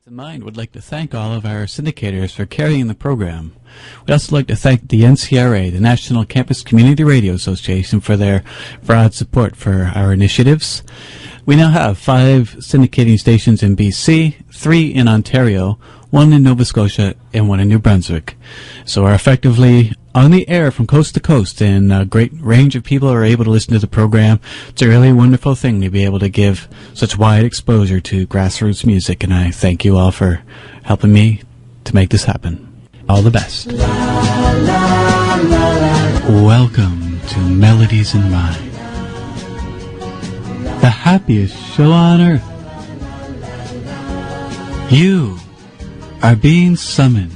In Mind would like to thank all of our syndicators for carrying the program. We'd also like to thank the NCRA, the National Campus Community Radio Association, for their broad support for our initiatives. We now have 5 syndicating stations in BC, 3 in Ontario, 1 in Nova Scotia, and 1 in New Brunswick. So we're effectively on the air from coast to coast, and a great range of people are able to listen to the program. It's a really wonderful thing to be able to give such wide exposure to grassroots music, and I thank you all for helping me to make this happen. All the best. Welcome to Melodies in Mind, the happiest show on earth. You are being summoned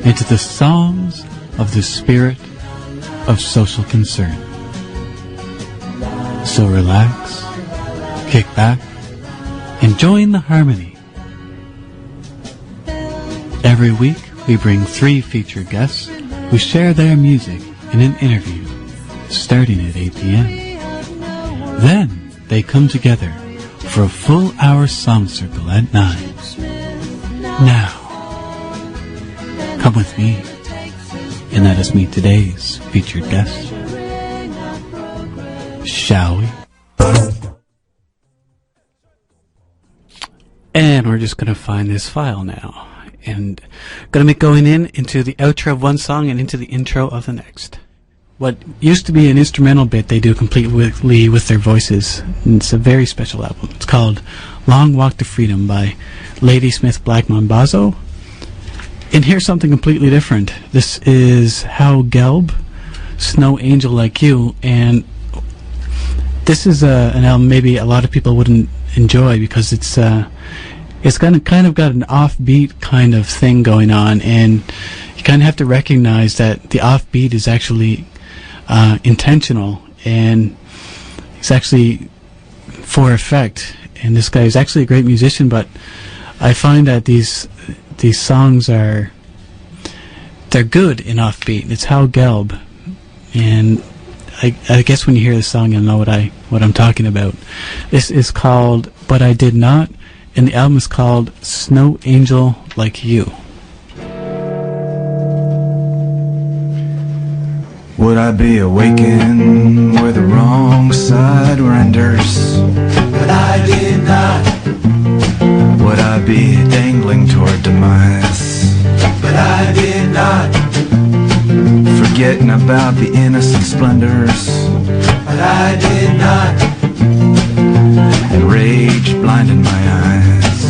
into the songs of the spirit of social concern. So relax, kick back, and join the harmony. Every week we bring 3 featured guests who share their music in an interview starting at 8 p.m. Then they come together for a full hour song circle at 9. Now, come with me and let us meet today's featured guest. Shall we? And we're just going to find this file now. And going to be going into the outro of one song and into the intro of the next. What used to be an instrumental bit, they do completely with their voices. And it's a very special album. It's called Long Walk to Freedom by Ladysmith Black Mambazo. And here's something completely different. This is How Gelb, Snow Angel Like You, and this is an album maybe a lot of people wouldn't enjoy because it's kind of got an offbeat kind of thing going on, and you kind of have to recognize that the offbeat is actually intentional, and it's actually for effect. And this guy is actually a great musician, but I find that these songs they're good in offbeat. It's How Gelb, and I guess when you hear the song you'll know what I'm talking about. This is called But I Did Not, and the album is called Snow Angel Like You. Would I be awakened where the wrong side renders? But I did not. Would I be dangling toward demise? But I did not. Forgetting about the innocent splendors? But I did not. And rage blinded my eyes?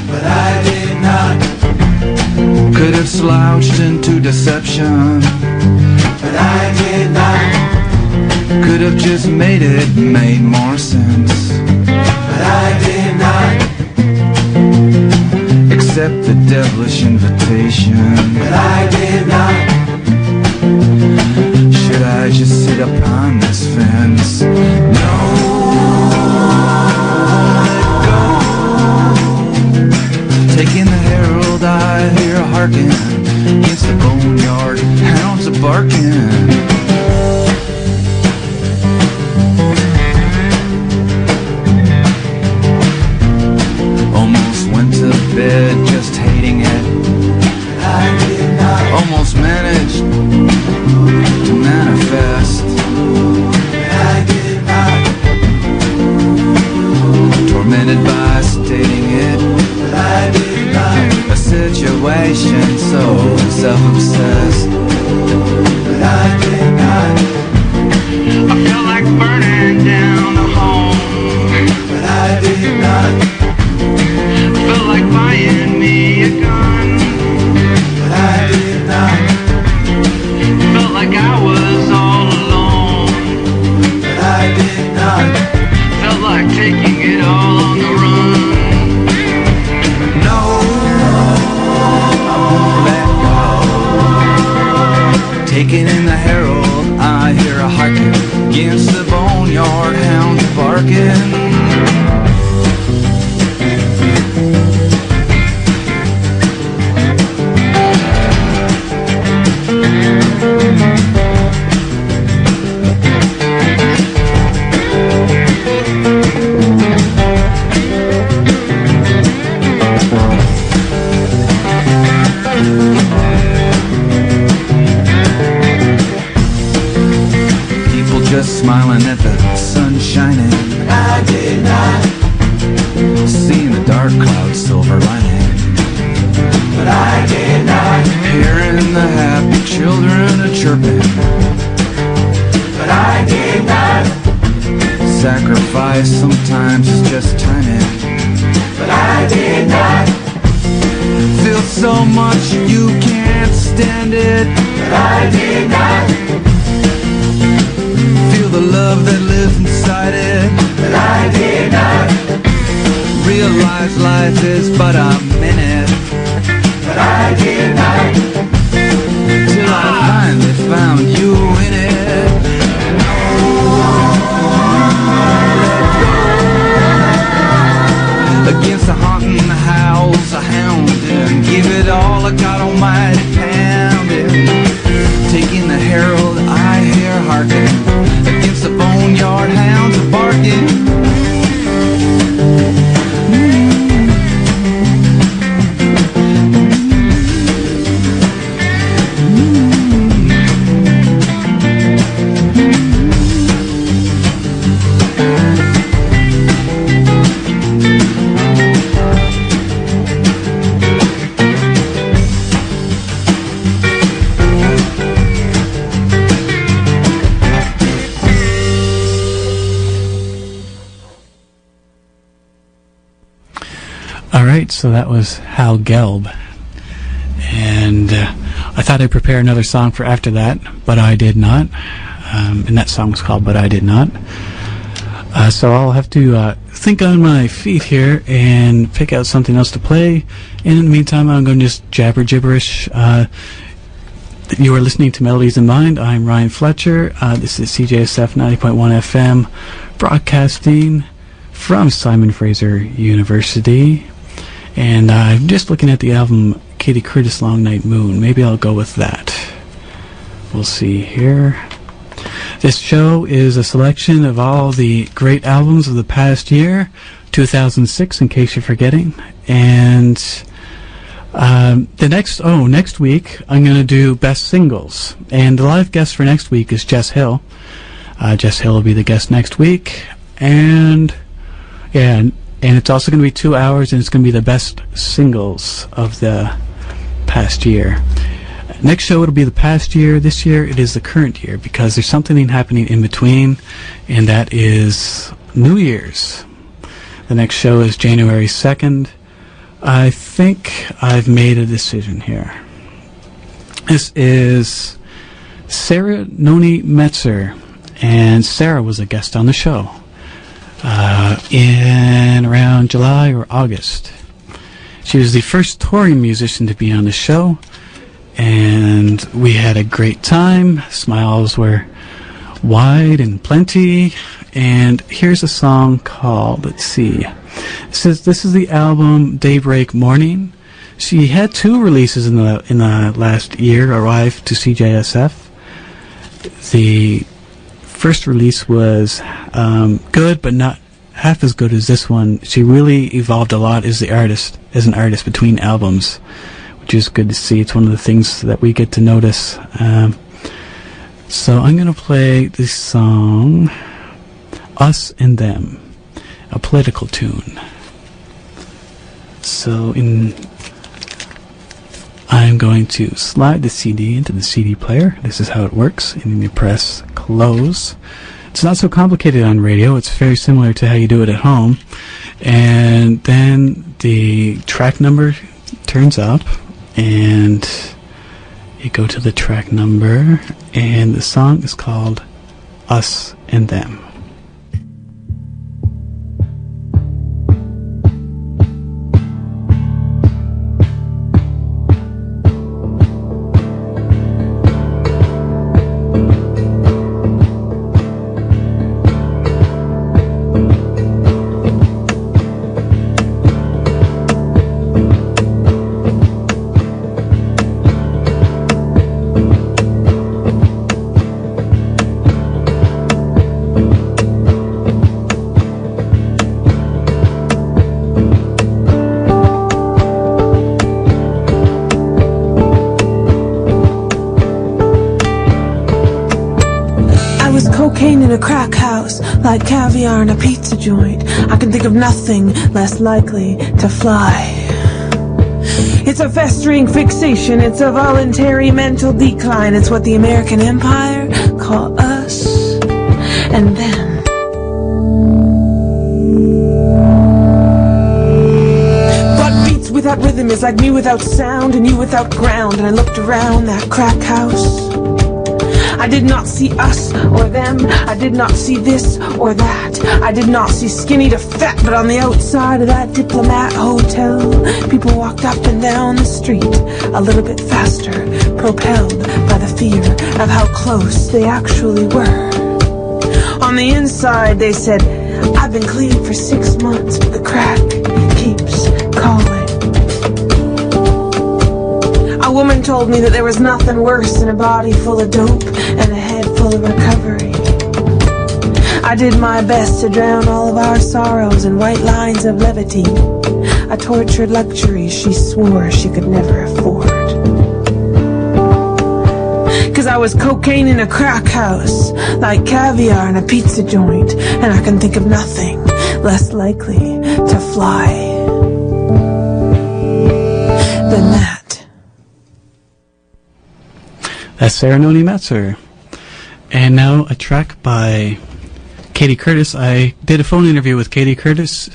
But I did not. Could have slouched into deception? But I did not. Could have just made more sense? But I did not. Accept the devilish invitation? But I did not. Should I just sit upon this fence? No, let go. Taking the herald, I hear a hearken against the boneyard, hounds a barking. Almost went to bed just hating it. I did not. Almost managed to manifest. I did not. Tormented by stating it. I did not. A situation so self-obsessed. But I did not. I felt like burning down the home. But I did not. I felt like buying me a gun. But I did not. Felt like I was all alone. But I did not. Felt like taking it all on the run. No, let go. Taking in the herald, I hear a hearken against the boneyard, hounds barking. smiling at the sun shining. I did not. Seeing the dark clouds silver lining. But I did not. Hearing the happy children a chirping. But I did not. Sacrifice sometimes is just timing. But I did not. Feel so much you can't stand it. But I did not. Feel the love that lives inside it. But I did not. Realize life is but a minute. But I did not. Till I finally found you in it. Against the haunting howls a hound and give it all I got almighty pounding. Taking the herald I hear harken against the boneyard hounds a barking. Alright, so that was Hal Gelb. And I thought I'd prepare another song for after that, but I did not. And that song was called But I Did Not. So I'll have to think on my feet here and pick out something else to play. And in the meantime, I'm going to just jabber gibberish. You are listening to Melodies in Mind. I'm Ryan Fletcher. This is CJSF 90.1 FM, broadcasting from Simon Fraser University. And I'm just looking at the album Katie Curtis Long Night Moon. Maybe I'll go with that. We'll see here. This show is a selection of all the great albums of the past year, 2006 in case you're forgetting. And next week I'm going to do best singles. And the live guest for next week is Jess Hill. Jess Hill will be the guest next week. And it's also going to be 2 hours, and it's going to be the best singles of the past year. Next show, it'll be the past year. This year, it is the current year, because there's something happening in between, and that is New Year's. The next show is January 2nd. I think I've made a decision here. This is Sarah Noni Metzer, and Sarah was a guest on the show in around July or August. She was the first touring musician to be on the show, and we had a great time. Smiles were wide and plenty. And here's a song called, let's see, it says this is the album Daybreak Morning. She had 2 releases in the last year arrived to CJSF. The first release was good, but not half as good as this one. She really evolved a lot as an artist between albums, which is good to see. It's one of the things that we get to notice. So I'm going to play this song, Us and Them, a political tune. So I'm going to slide the CD into the CD player. This is how it works. And then you press close. It's not so complicated on radio. It's very similar to how you do it at home. And then the track number turns up, and you go to the track number, and the song is called Us and Them. a crack house, like caviar in a pizza joint. I can think of nothing less likely to fly. It's a festering fixation, it's a voluntary mental decline. It's what the American Empire call us. And then without rhythm is like me without sound and you without ground. And I looked around that crack house. I did not see us or them. I did not see this or that. I did not see skinny to fat. But on the outside of that Diplomat Hotel, people walked up and down the street a little bit faster, propelled by the fear of how close they actually were. On the inside they said, I've been clean for 6 months, but the crack keeps calling. A woman told me that there was nothing worse than a body full of dope and a head full of recovery. I did my best to drown all of our sorrows in white lines of levity, a tortured luxury she swore she could never afford. 'Cause I was cocaine in a crack house, like caviar in a pizza joint, and I can think of nothing less likely to fly than that. That's Sarah Noni Metzer. And now a track by Katie Curtis. I did a phone interview with Katie Curtis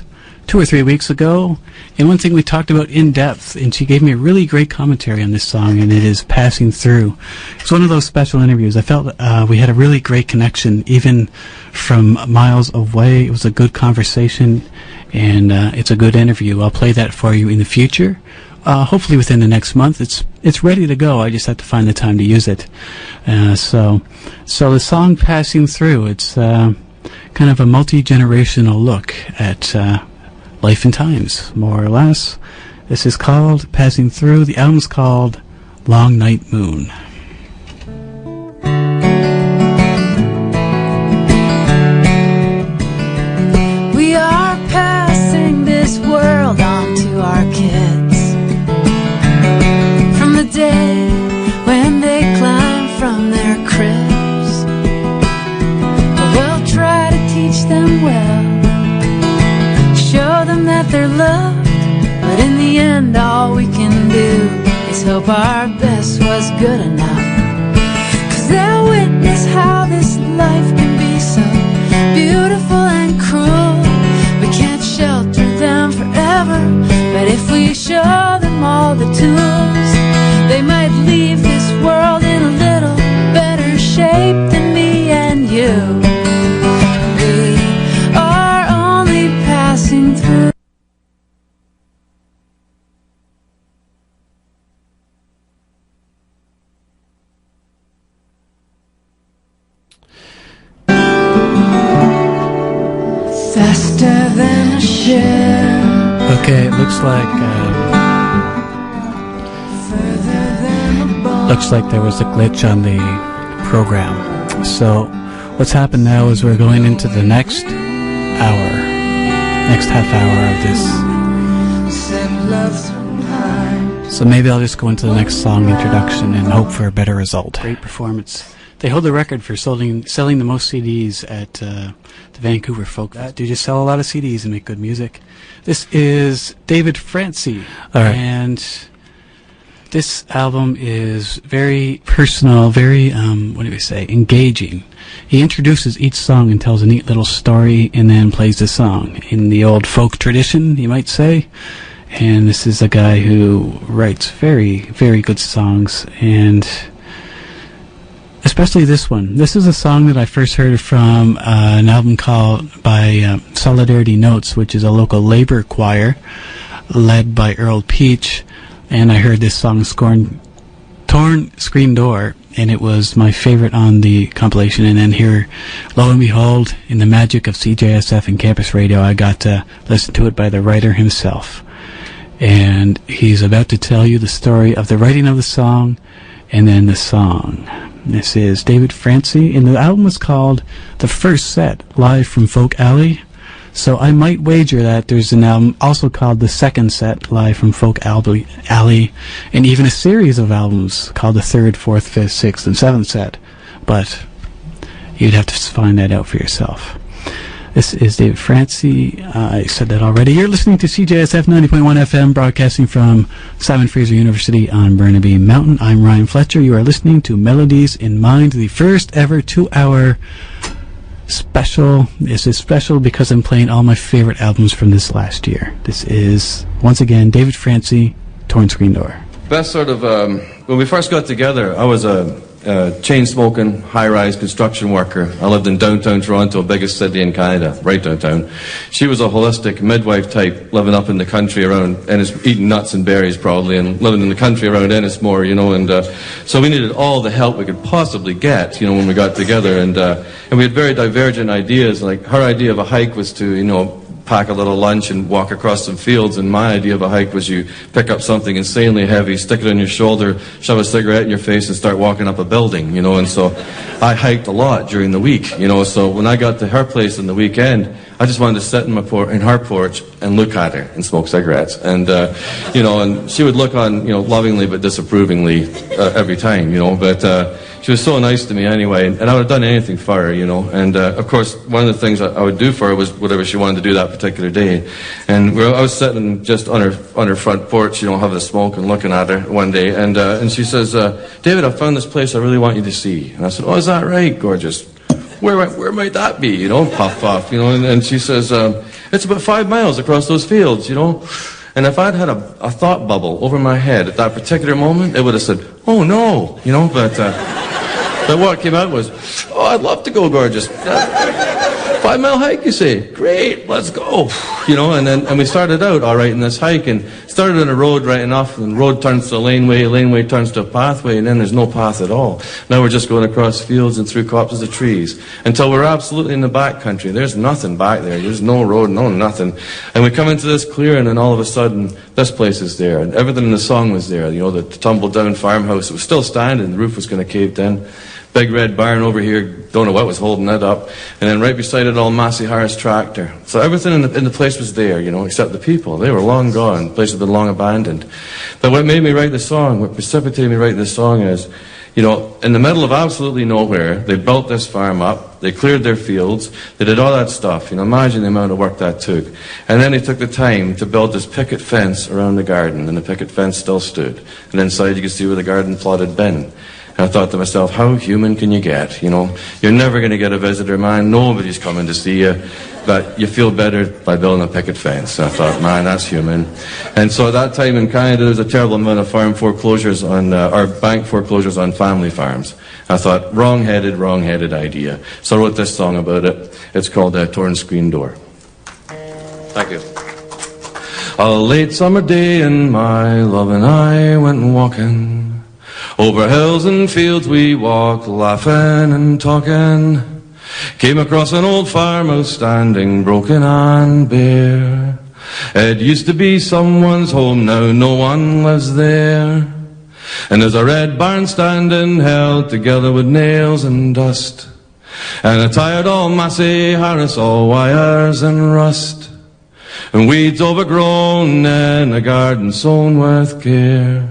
2 or 3 weeks ago, and one thing we talked about in depth, and she gave me a really great commentary on this song, and it is Passing Through. It's one of those special interviews. I felt we had a really great connection, even from miles away. It was a good conversation, and it's a good interview. I'll play that for you in the future. Hopefully within the next month. It's ready to go. I just have to find the time to use it. So the song Passing Through, it's kind of a multi-generational look at life and times, more or less. This is called Passing Through. The album's called Long Night Moon. We are passing this world on to our kids. The day when they climb from their cribs, we'll try to teach them well, show them that they're loved, but in the end all we can do is hope our best was good enough. 'Cause they'll witness how this life can be so beautiful and cruel. We can't shelter them forever, but if we show them all the tools, they might leave this world in a little better shape than me and you. We are only passing through. Faster than a ship. Okay, it looks like there was a glitch on the program. So what's happened now is we're going into the next half hour of this. So maybe I'll just go into the next song introduction and hope for a better result. Great performance. They hold the record for selling the most CDs at the Vancouver Folk Fest. Do just sell a lot of CDs and make good music. This is David Francie. All right. And this album is very personal, very, engaging. He introduces each song and tells a neat little story and then plays the song in the old folk tradition, you might say. And this is a guy who writes very, very good songs, and especially this one. This is a song that I first heard from an album called by Solidarity Notes, which is a local labor choir led by Earl Peach. And I heard this song, Torn Screen Door, and it was my favorite on the compilation. And then here, lo and behold, in the magic of CJSF and campus radio, I got to listen to it by the writer himself. And he's about to tell you the story of the writing of the song and then the song. This is David Francie, and the album was called The First Set, Live from Folk Alley. So I might wager that there's an album also called The Second Set, Live from Folk Alley, and even a series of albums called The Third, Fourth, Fifth, Sixth, and Seventh Set. But You'd have to find that out for yourself. This is David Francie. I said that already. You're listening to CJSF 90.1 FM, broadcasting from Simon Fraser University on Burnaby Mountain. I'm Ryan Fletcher. You are listening to Melodies in Mind, the first ever 2-hour special. This is special because I'm playing all my favorite albums from this last year. This is, once again, David Francie, Torn Screen Door. Best sort of, when we first got together, I was a chain-smoking, high-rise construction worker. I lived in downtown Toronto, biggest city in Canada, right downtown. She was a holistic midwife type, living up in the country around eating nuts and berries probably, and living in the country around Ennismore, and so we needed all the help we could possibly get, when we got together, and we had very divergent ideas. Like, her idea of a hike was to, pack a little lunch and walk across some fields, and my idea of a hike was you pick up something insanely heavy, stick it on your shoulder, shove a cigarette in your face, and start walking up a building, and so I hiked a lot during the week, so when I got to her place on the weekend, I just wanted to sit in her porch and look at her and smoke cigarettes, and and she would look on, lovingly but disapprovingly every time, but she was so nice to me anyway, and I would have done anything for her, and of course one of the things I would do for her was whatever she wanted to do that particular day. And I was sitting just on her front porch, having a smoke and looking at her one day, and she says, David, I found this place I really want you to see. And I said, oh, is that right? Gorgeous. Where might that be? Puff puff, and she says, it's about 5 miles across those fields, And if I'd had a thought bubble over my head at that particular moment, it would have said, oh no, but what came out was, oh, I'd love to go, gorgeous. 5 mile hike, you say? Great, let's go. And we started out all right in this hike, and started on a road right enough, and the road turns to a laneway turns to a pathway, and then there's no path at all. Now we're just going across fields and through copses of trees until we're absolutely in the back country. There's nothing back there. There's no road, no nothing. And we come into this clearing, and all of a sudden, this place is there, and everything in the song was there. The tumbled down farmhouse, it was still standing, the roof was kind of caved in. Big red barn over here, don't know what was holding it up. And then right beside it, all Massey Harris tractor. So everything in the place was there, except the people. They were long gone. The place had been long abandoned. But what made me write the song, what precipitated me write this song is, in the middle of absolutely nowhere, they built this farm up, they cleared their fields, they did all that stuff. Imagine the amount of work that took. And then they took the time to build this picket fence around the garden, and the picket fence still stood. And inside you could see where the garden plot had been. And I thought to myself, how human can you get? You're never going to get a visitor, man. Nobody's coming to see you. But you feel better by building a picket fence. And I thought, man, that's human. And so at that time in Canada, there was a terrible amount of farm foreclosures or bank foreclosures on family farms. I thought, wrong-headed idea. So I wrote this song about it. It's called Torn Screen Door. Thank you. A late summer day and my love and I went walking. Over hills and fields we walked, laughing and talking. Came across an old farmhouse standing broken and bare. It used to be someone's home, now no one lives there. And there's a red barn standing held together with nails and dust. And a tired old Massey Harris, all wires and rust. And weeds overgrown in a garden sown with care.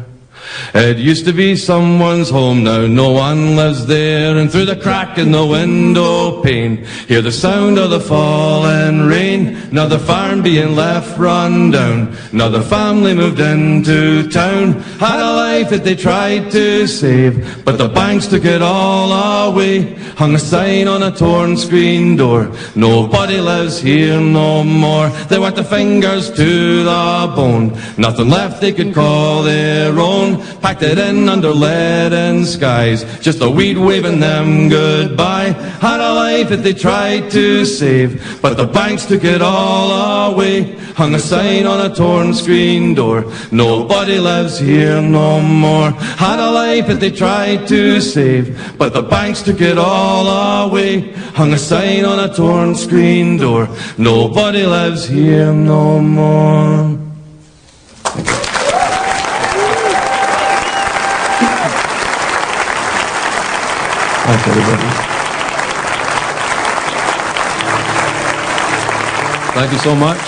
It used to be someone's home, now no one lives there. And through the crack in the window pane, hear the sound of the falling rain. Another farm being left run down, another family moved into town. Had a life that they tried to save, but the banks took it all away. Hung a sign on a torn screen door, nobody lives here no more. They worked their fingers to the bone, nothing left they could call their own. Packed it in under leaden skies, just a weed waving them goodbye. Had a life that they tried to save, but the banks took it all away. Hung a sign on a torn screen door, nobody lives here no more. Had a life that they tried to save, but the banks took it all away. Hung a sign on a torn screen door, nobody lives here no more. Thanks, everybody. Thank you so much.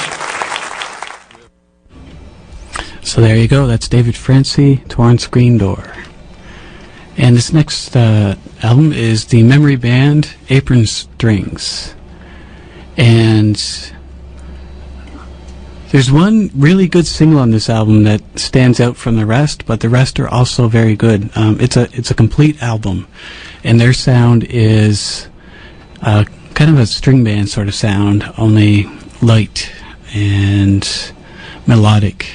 So there you go. That's David Francie, Torn Screen Door. And this next album is the memory band Apron Strings. And there's one really good single on this album that stands out from the rest, but the rest are also very good. It's a complete album, and their sound is kind of a string band sort of sound, only light and melodic,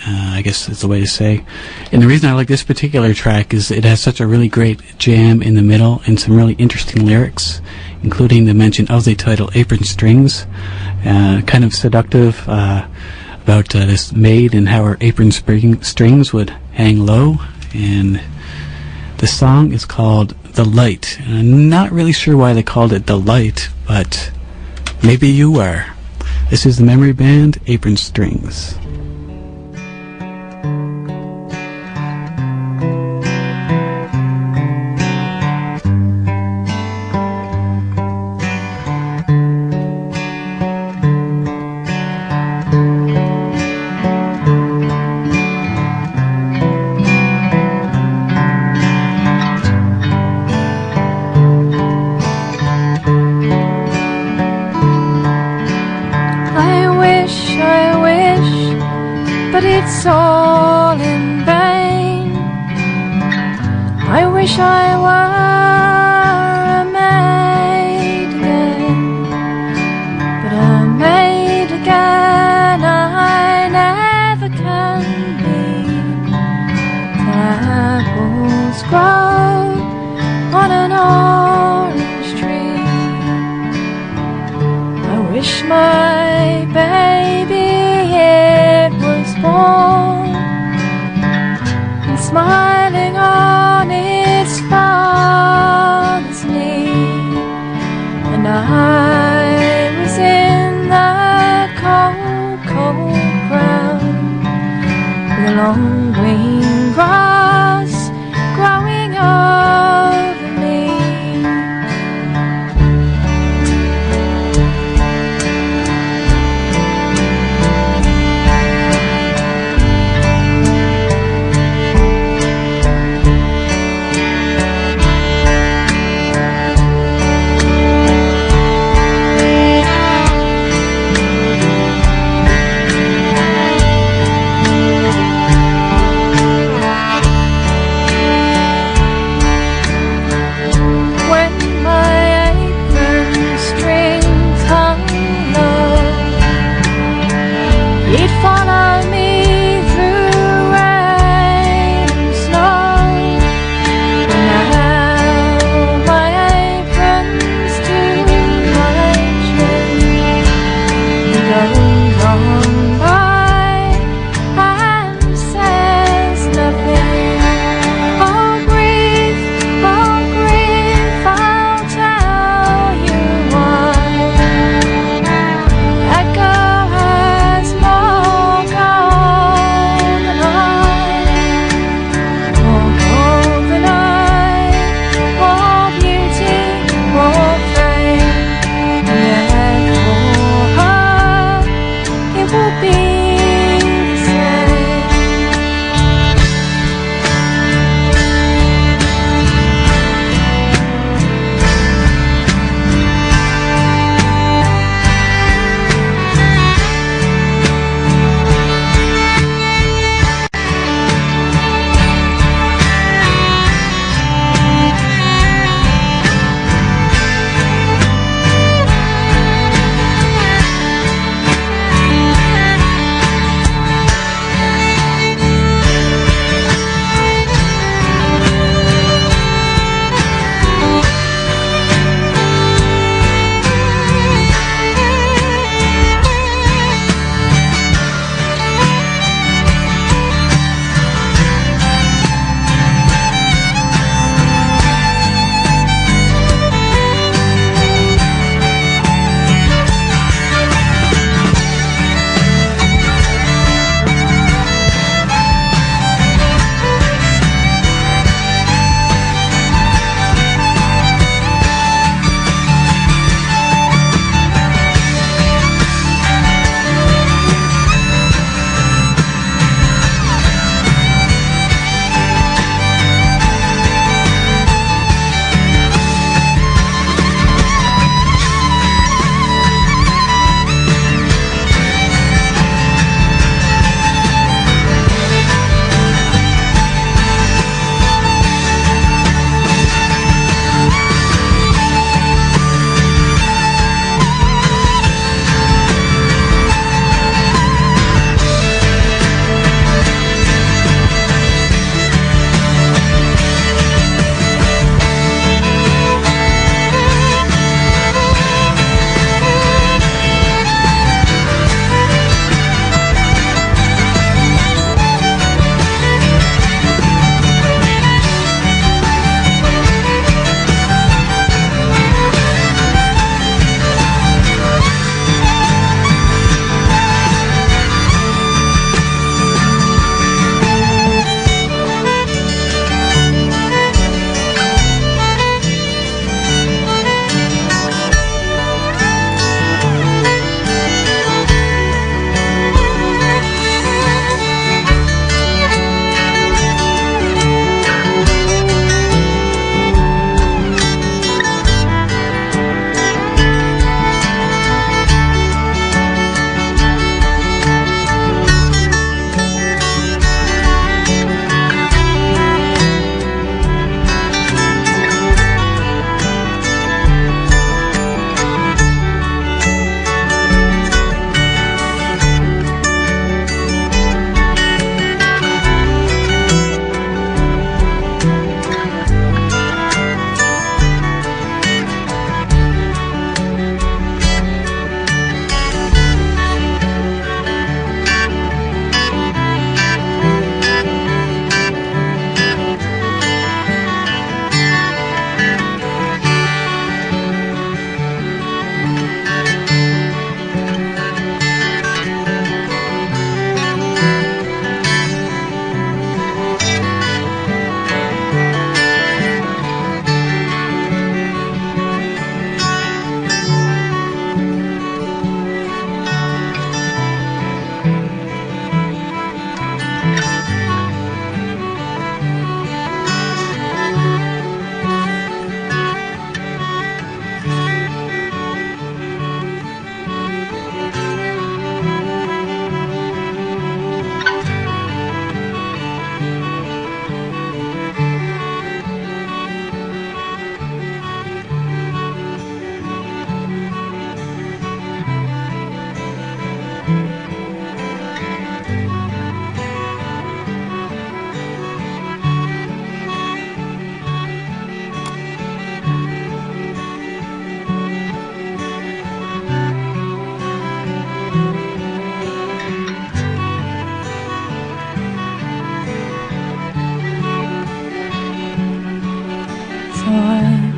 I guess is the way to say. And the reason I like this particular track is it has such a really great jam in the middle and some really interesting lyrics, including the mention of the title Apron Strings, kind of seductive, about this maid and how her apron strings would hang low. And the song is called The Light. And I'm not really sure why they called it The Light, but maybe you are. This is the memory band Apron Strings. But it's all in vain. I wish I were a maid again, but a maid again I never can be. Till apples grow on an orange tree. I wish my baby born and smiling on its father's knee, and I was in the cold, cold ground with the long green grass growing over me.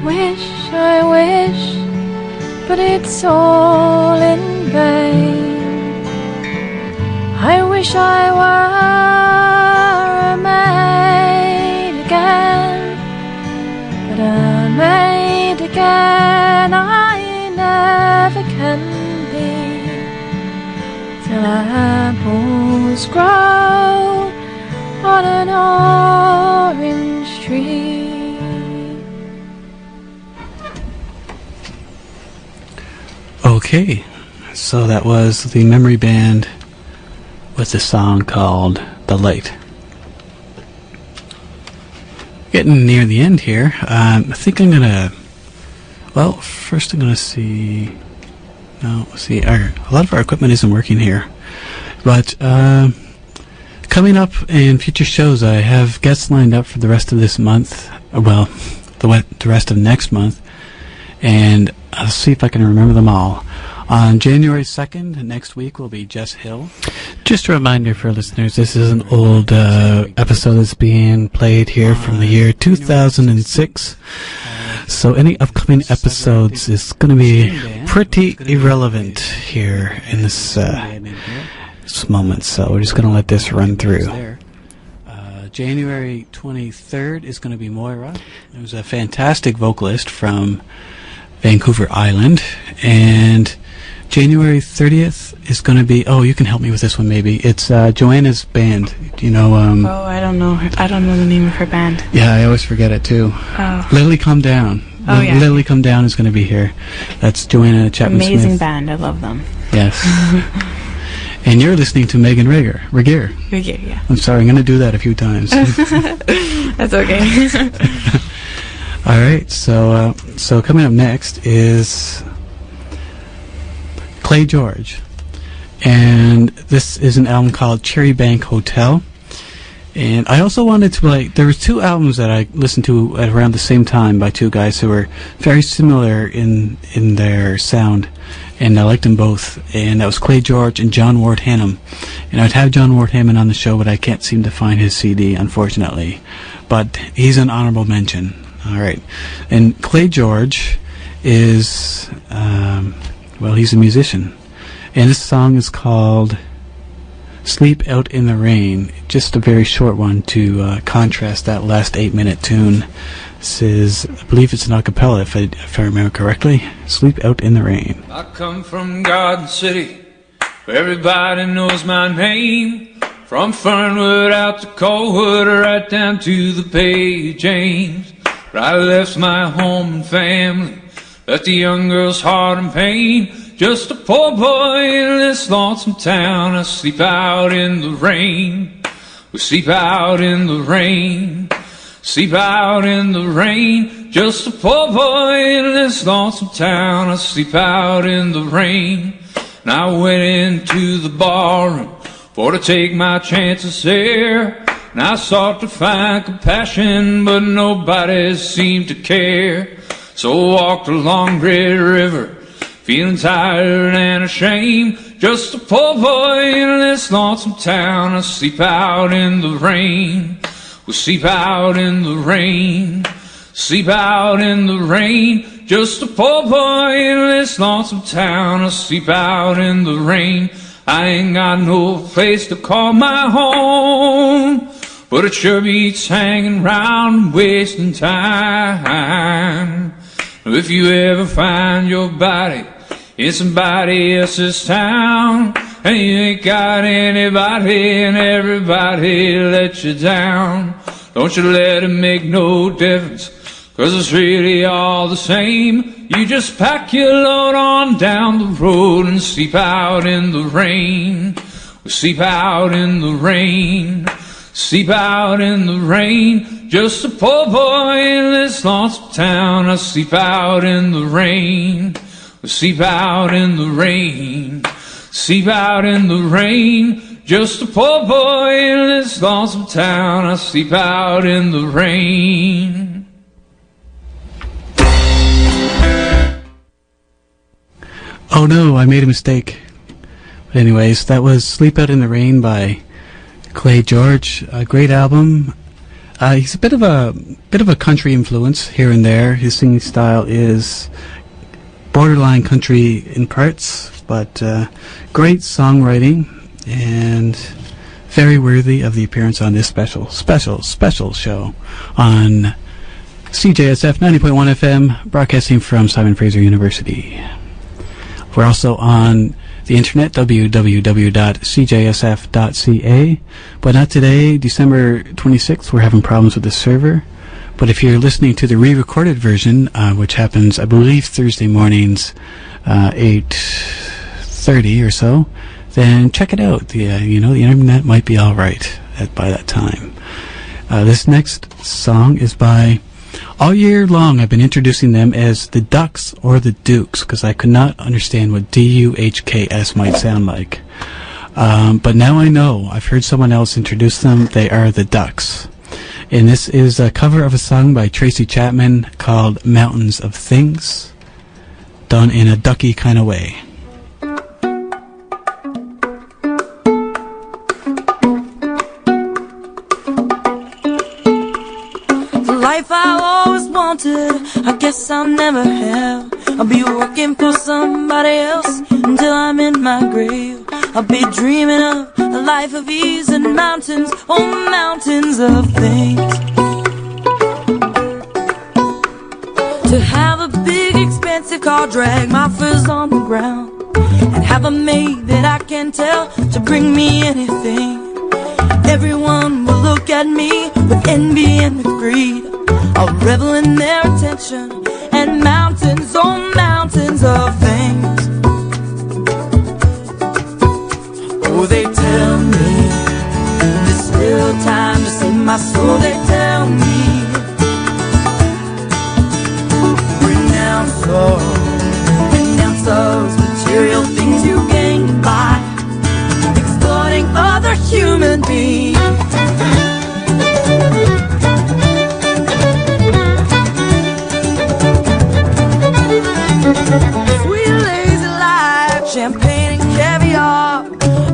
I wish, but it's all in vain. I wish I were a maid again, but a maid again I never can be, till apples grow on an orange tree. Okay, so that was the Memory Band with a song called The Light. Getting near the end here. I think I'm gonna, well, first I'm gonna see, no, see, a lot of our equipment isn't working here, but coming up in future shows, I have guests lined up for the rest of this month, well, the rest of next month, and I'll see if I can remember them all. On January 2nd, next week, will be Jess Hill. Just a reminder for listeners, this is an old episode that's being played here from the year 2006. So any upcoming episodes is going to be pretty irrelevant here in this moment. So we're just going to let this run through. January 23rd is going to be Moira. It was a fantastic vocalist from Vancouver Island. And January 30th is going to be, oh, you can help me with this one maybe. It's Joanna's band. Do you know? Oh, I don't know. I don't know the name of her band. Yeah, I always forget it too. Oh. Lily Come Down. Oh, yeah. Lily Come Down is going to be here. That's Joanna Chapman-Smith. Amazing band. I love them. Yes. And you're listening to Megan Regier. Yeah. I'm sorry, I'm going to do that a few times. That's okay. All right, so coming up next is Clay George, and this is an album called Cherry Bank Hotel. And I also wanted to there was two albums that I listened to at around the same time by two guys who were very similar in their sound, and I liked them both. And that was Clay George and John Ward Hannum. And I'd have John Ward Hannum on the show, but I can't seem to find his CD, unfortunately. But he's an honorable mention. All right. And Clay George is, well, he's a musician. And this song is called Sleep Out in the Rain. Just a very short one to contrast that last 8-minute tune. This is, I believe it's an a cappella, if I remember correctly. Sleep Out in the Rain. I come from Garden City, where everybody knows my name. From Fernwood out to Coalwood, right down to the Bay James. I left my home and family, left a young girl's heart in pain. Just a poor boy in this lonesome town. I sleep out in the rain. We sleep out in the rain. Sleep out in the rain. Just a poor boy in this lonesome town. I sleep out in the rain. And I went into the barroom for to take my chances there. And I sought to find compassion, but nobody seemed to care. So I walked along Red River, feeling tired and ashamed. Just a poor boy in this lonesome town. I sleep out in the rain. We sleep out in the rain. Sleep out in the rain. Just a poor boy in this lonesome town. I sleep out in the rain. I ain't got no place to call my home, but it sure beats hanging round and wasting time. If you ever find your body in somebody else's town, and you ain't got anybody and everybody let you down, don't you let it make no difference, 'cause it's really all the same. You just pack your load on down the road and sleep out in the rain. We sleep out in the rain. Sleep out in the rain. Just a poor boy in this lonesome town. I sleep out in the rain. We sleep out in the rain. Sleep out in the rain. Just a poor boy in this lonesome town. I sleep out in the rain. Oh no, I made a mistake. But anyways, that was Sleep Out in the Rain by Clay George. A great album. He's a bit of a country influence here and there. His singing style is borderline country in parts, but great songwriting and very worthy of the appearance on this special show on CJSF 90.1 FM, broadcasting from Simon Fraser University. We're also on the internet, www.cjsf.ca, but not today, December 26th. We're having problems with the server. But if you're listening to the re-recorded version, which happens, I believe, Thursday mornings, 8:30 or so, then check it out. The internet might be all right by that time. This next song is by... All year long, I've been introducing them as the Ducks or the Dukes, because I could not understand what D-U-H-K-S might sound like. But now I know. I've heard someone else introduce them. They are the Ducks. And this is a cover of a song by Tracy Chapman called Mountains of Things, done in a ducky kind of way. Life I always wanted, I guess I'll never have. I'll be working for somebody else until I'm in my grave. I'll be dreaming of a life of ease and mountains, oh mountains of things. To have a big expensive car drag my furs on the ground, and have a maid that I can tell to bring me anything. Everyone will look at me with envy and with greed. I'll revel in their attention and mountains, oh mountains of things. Oh, they tell me there's still time to save my soul. They tell me renounce those material things you gain by exploiting other human beings. Sweet lazy life, champagne and caviar.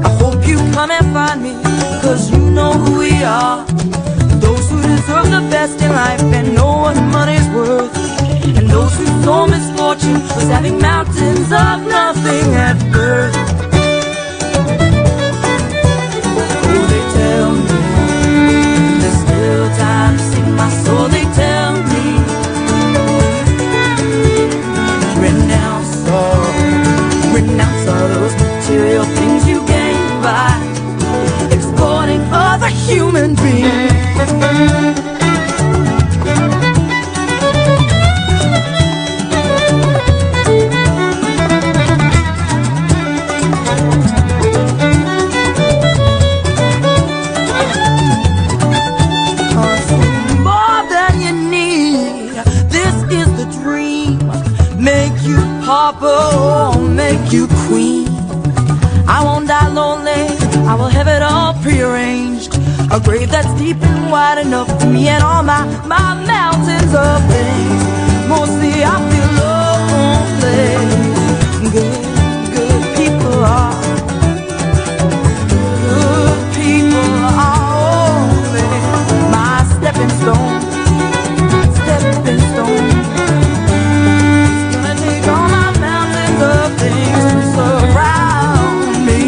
I hope you come and find me, cause you know who we are. Those who deserve the best in life and know what money's worth, and those whose sole misfortune was having mountains of nothing at birth. Oh, they tell me there's still time to save my soul. They tell me renounce all those material things you gain by exploiting other human beings. More than you need, this is the dream. Make you pauper, make you queen. I won't die lonely, I will have it all prearranged. A grave that's deep and wide enough for me and all my mountains of things. Mostly I feel lonely. Good people are. Good people are only my stepping stone. Stepping stone. Surround me.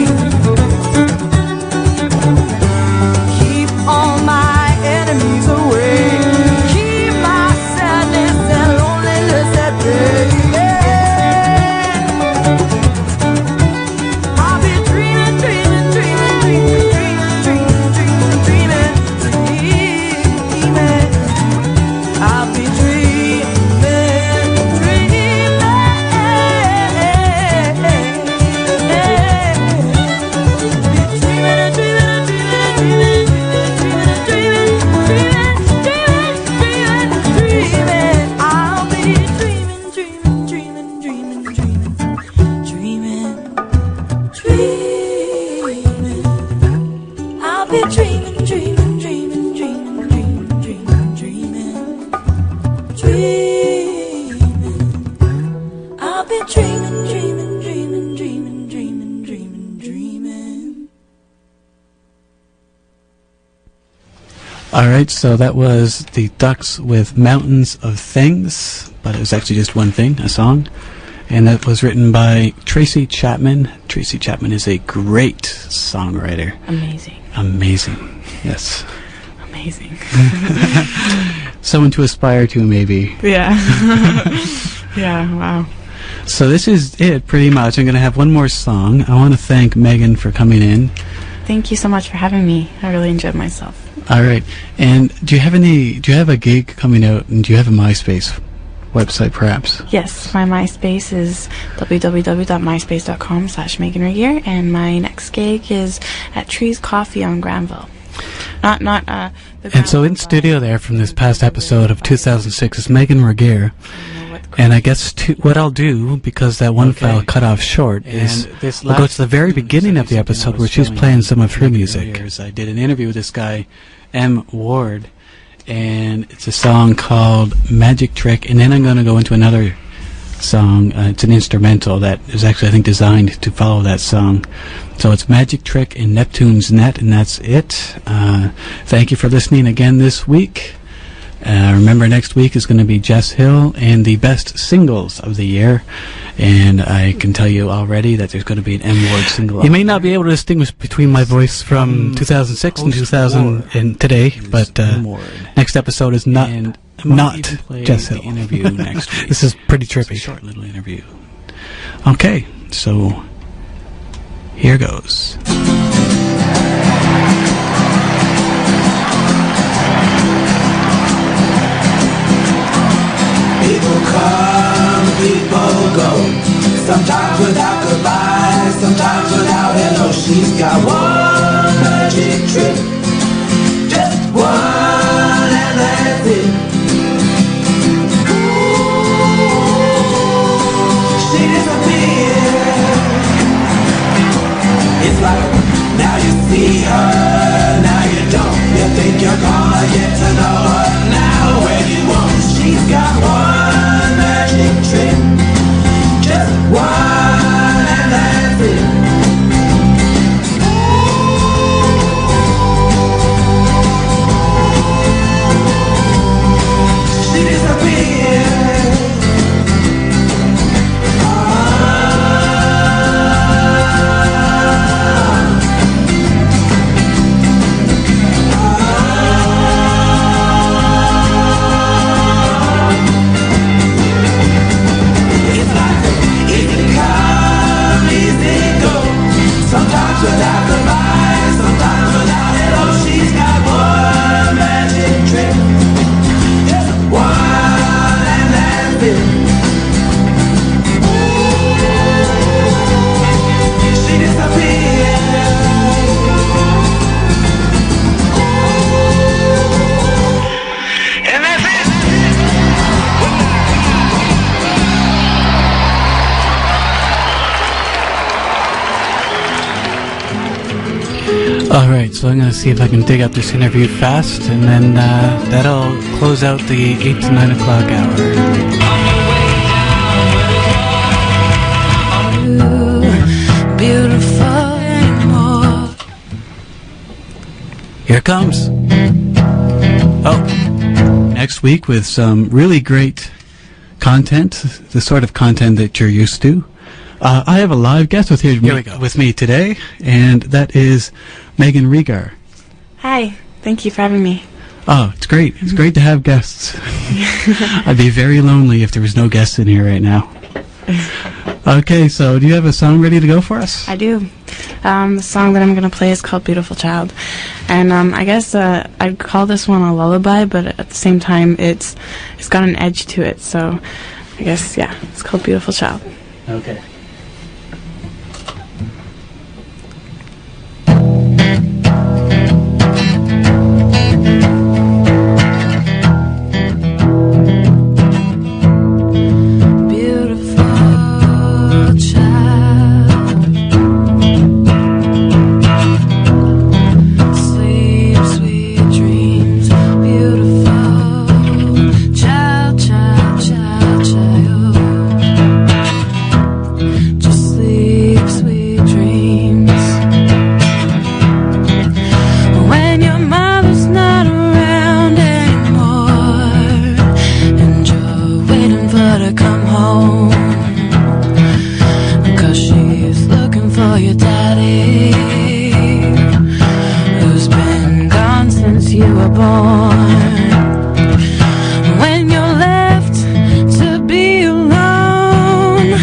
Keep all my enemies away. Keep my sadness and loneliness at bay. I All right, so that was the Ducks with Mountains of Things, but it was actually just one thing, a song. And that was written by Tracy Chapman. Tracy Chapman is a great songwriter. Amazing, yes. Amazing. Someone to aspire to, maybe. Yeah. Yeah, wow. So this is it, pretty much. I'm going to have one more song. I want to thank Megan for coming in. Thank you so much for having me. I really enjoyed myself. All right. And do you have a gig coming out, and do you have a MySpace website, perhaps? Yes, my MySpace is www.myspace.com/Megan Regier, and my next gig is at Trees Coffee on Granville. And so in studio there from this past episode of 2006 is Megan Regier. And I guess what I'll do, because that one file cut off short, is I'll go to the very beginning of the episode where she's playing some of her music. I did an interview with this guy, M. Ward, and it's a song called Magic Trick, and then I'm going to go into another song. It's an instrumental that is actually, I think, designed to follow that song. So it's Magic Trick in Neptune's Net, and that's it. Thank you for listening again this week. Remember, next week is going to be Jess Hill and the best singles of the year. And I can tell you already that there's going to be an M Ward single. You may not be able to distinguish between my voice from 2006 and 2000 and today, but next episode is not Jess Hill. Interview next week. This is pretty trippy. It's a short little interview. Okay, so here goes. People come, people go. Sometimes without goodbye, sometimes without hello. She's got one magic trick, just one, and that's it. She disappears. It's like now you see her, now you don't. You think you're gonna get to know her now when you won't. She's got one magic trick, just one, and that's it. She disappears. Sometimes without goodbye, sometimes without hello. She's got one magic trick, just one, and that's it. She disappears. And that's it. All right, so I'm going to see if I can dig up this interview fast, and then that'll close out the 8 to 9 o'clock hour. Beautiful anymore. Here it comes. Oh, next week with some really great content, the sort of content that you're used to. I have a live guest with me today, and that is Megan Regier. Hi, thank you for having me. Oh, it's great. It's great to have guests. I'd be very lonely if there was no guests in here right now. Okay, so do you have a song ready to go for us? I do. The song that I'm going to play is called Beautiful Child. And I guess I'd call this one a lullaby, but at the same time, it's got an edge to it. So I guess, yeah, it's called Beautiful Child. Okay. were born. When you're left to be alone,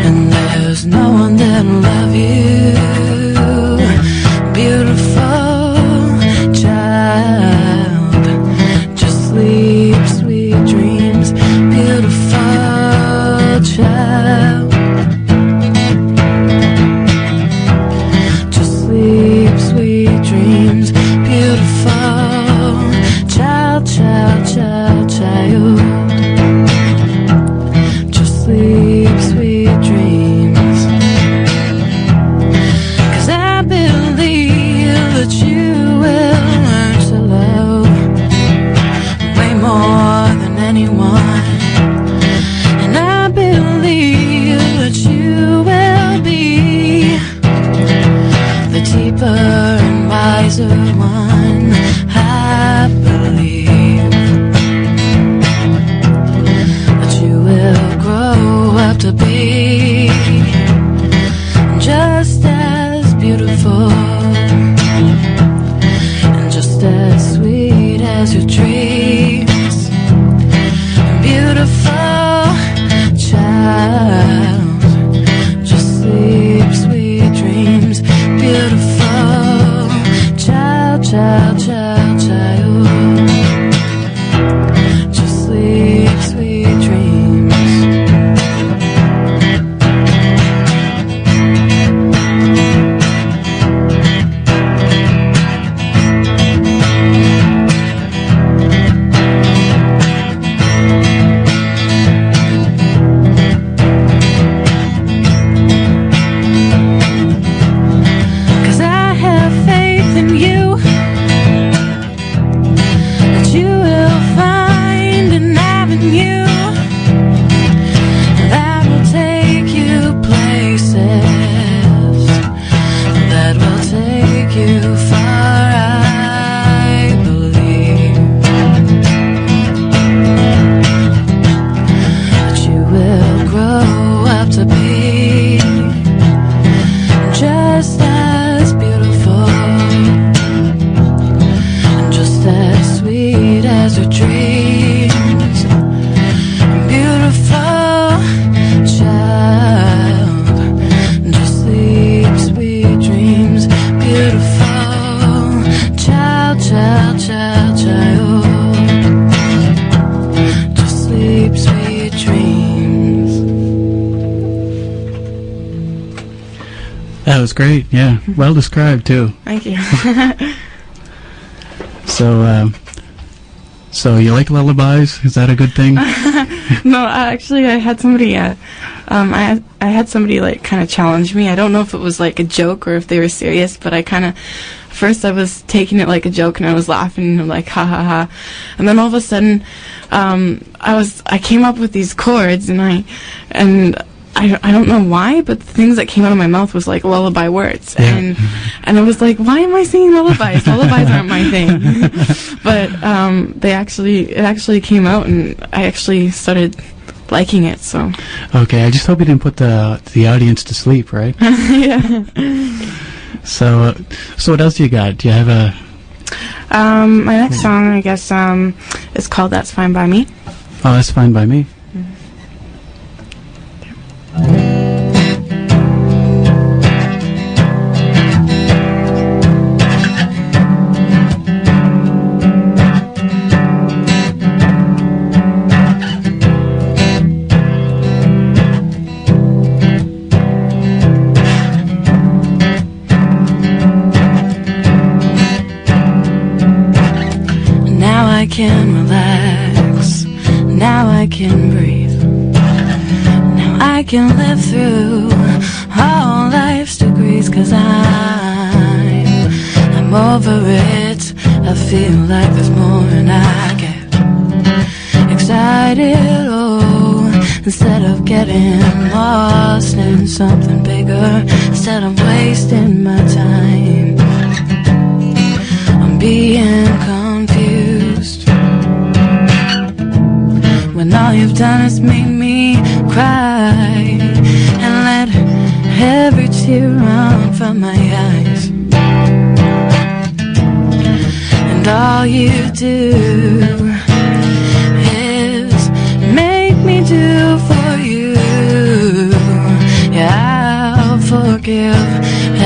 and there's no one that'll love you, beautiful child, just sleep sweet dreams, beautiful child. Just sleep sweet dreams, beautiful child, child, child, child. Just sleep sweet dreams. 'Cause I believe that you will learn to love way more than anyone. And I believe that you will be the deeper and wiser one. I believe that you will grow up to be just as beautiful and just as sweet as your dreams. Beautiful child, just sleep sweet dreams. Beautiful child, child, child, child. Just sleep sweet dreams. Cause I have faith in you, that you will find an avenue that will take you places, that will take you far. I believe that you will grow up to be just as beautiful and just as sweet as your dreams. Beautiful child, just sleep sweet dreams. Beautiful child, child, child, child, just sleep sweet dreams. That was great. Yeah, well described too. Thank you. So you like lullabies? Is that a good thing? No, actually, I had somebody. I had somebody like kind of challenge me. I don't know if it was like a joke or if they were serious, but I kind of. First, I was taking it like a joke and I was laughing and I'm like ha ha ha, and then all of a sudden, I came up with these chords and I don't know why, but the things that came out of my mouth was like lullaby words, Yeah. and I was like, why am I singing lullabies? Lullabies aren't my thing. But it actually came out, and I actually started liking it. So Okay, I just hope you didn't put the audience to sleep, right? yeah. So what else do you got? Do you have a? My next song, I guess, is called "That's Fine by Me." Oh, that's fine by me. Now I can relax, now I can breathe, now I can live through all life's degrees. 'Cause I'm over it. I feel like there's more and I get excited, oh, instead of getting lost in something bigger, instead of wasting my time, I'm being confused. When all you've done is make me cry and let every tear run from my eyes. And and all you do is make me do for you. Yeah, I'll forgive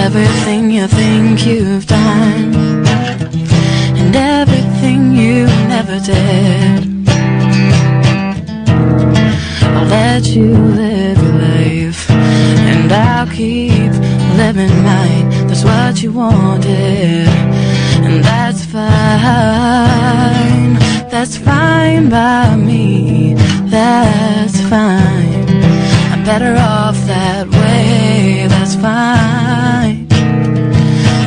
everything you think you've done and everything you never did. I'll let you live your life and I'll keep living mine. That's what you wanted, and that's fine. That's fine by me. That's fine. I'm better off that way. That's fine.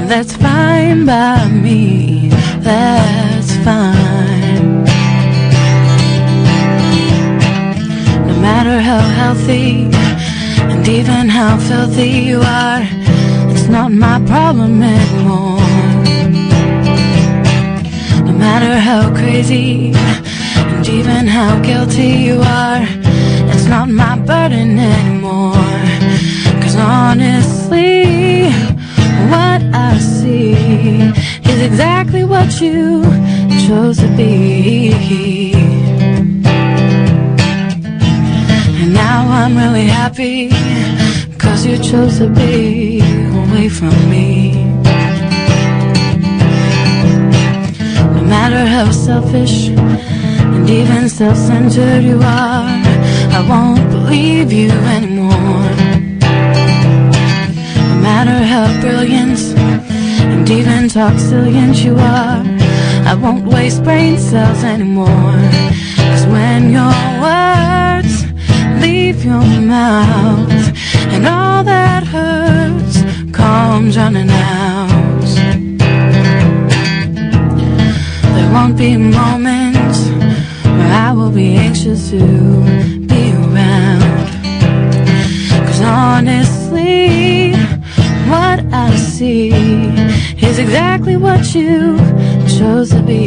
That's fine by me. That's fine. No matter how healthy and even how filthy you are, it's not my problem anymore. No matter how crazy and even how guilty you are, it's not my burden anymore. 'Cause honestly, what I see is exactly what you chose to be. And now I'm really happy, 'cause you chose to be away from me. No matter how selfish and even self-centered you are, I won't believe you anymore. No matter how brilliant and even toxilliant you are, I won't waste brain cells anymore. 'Cause when your words leave your mouth and all that hurts comes running out, there won't be moments where I will be anxious to be around. 'Cause honestly, what I see is exactly what you chose to be.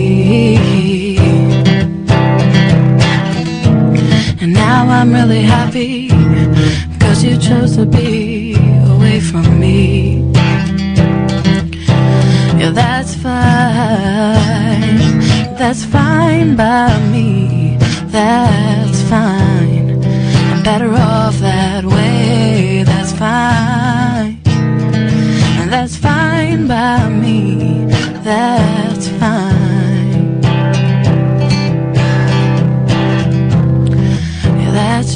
And now I'm really happy, 'cause you chose to be away from me. Yeah, that's fine. That's fine by me. That's fine. I'm better off that way. That's fine. And that's fine by me. That's fine. Yeah, that's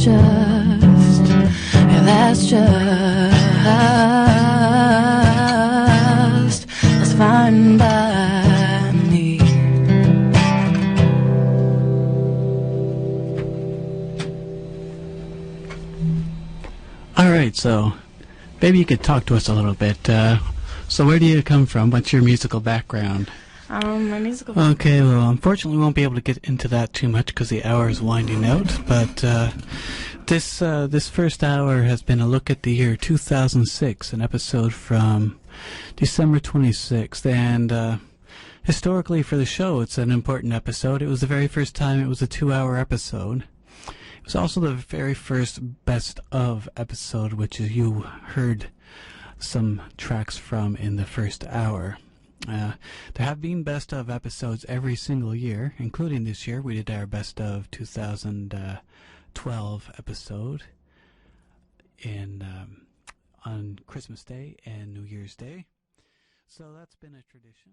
that's fine by me. Alright, so maybe you could talk to us a little bit. So where do you come from? What's your musical background? My musical. Okay, well, unfortunately we won't be able to get into that too much because the hour is winding out, but this first hour has been a look at the year 2006, an episode from December 26th, and historically for the show it's an important episode. It was the very first time it was a 2-hour episode. It was also the very first best of episode, which is you heard some tracks from in the first hour. There have been best of episodes every single year, including this year. We did our best of 2012 episode on Christmas Day and New Year's Day. So that's been a tradition.